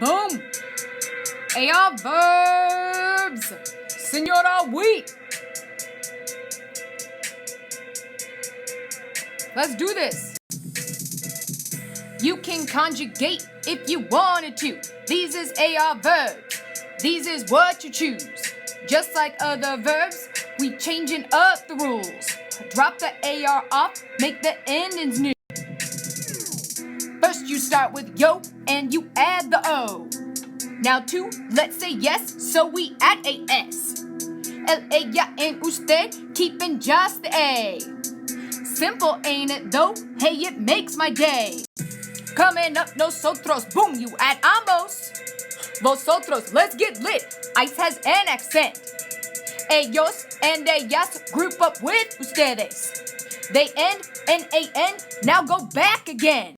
Boom! AR verbs! Senora, oui! Let's do this! You can conjugate if you wanted to. These is AR verbs. These is what you choose. Just like other verbs, we changing up the rules. Drop the AR off, make the endings new. First you start with yo and you add the O. Now to, let's say yes, so we add a S. El, ella, and usted, keeping just the A. Simple, ain't it though? Hey, it makes my day. Coming up, nosotros, boom, you add ambos. Vosotros, let's get lit. Ice has an accent. Ellos and ellas group up with ustedes. They end, N-A-N, now go back again.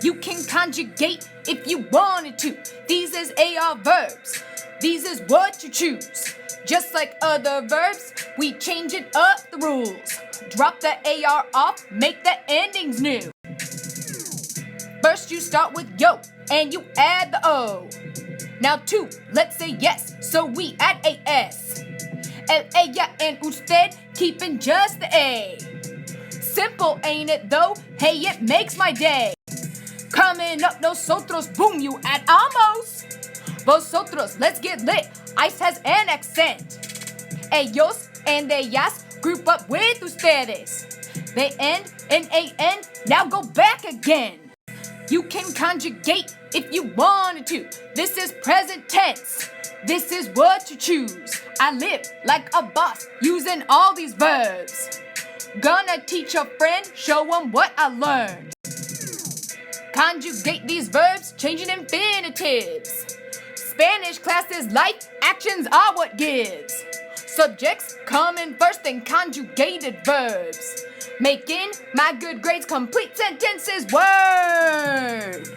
You can conjugate if you wanted to. These is AR verbs. These is what you choose. Just like other verbs, we changing up the rules. Drop the AR off, make the endings new. First you start with yo, and you add the O. Now to, let's say yes, so we add a S. El, ella, and usted, keeping just the A. Simple, ain't it though? Hey, it makes my day. Coming up, nosotros, boom, you add ambos. Vosotros, let's get lit. Ice has an accent. Ellos and ellas group up with ustedes. They end, N-A-N, now go back again. You can conjugate if you wanted to. This is present tense. This is what you choose. I live like a boss using all these verbs. Gonna teach a friend, show them what I learned. Conjugate these verbs, changing infinitives. Spanish class is life, actions are what gives. Subjects come in first, then conjugated verbs. Making my good grades complete sentences word.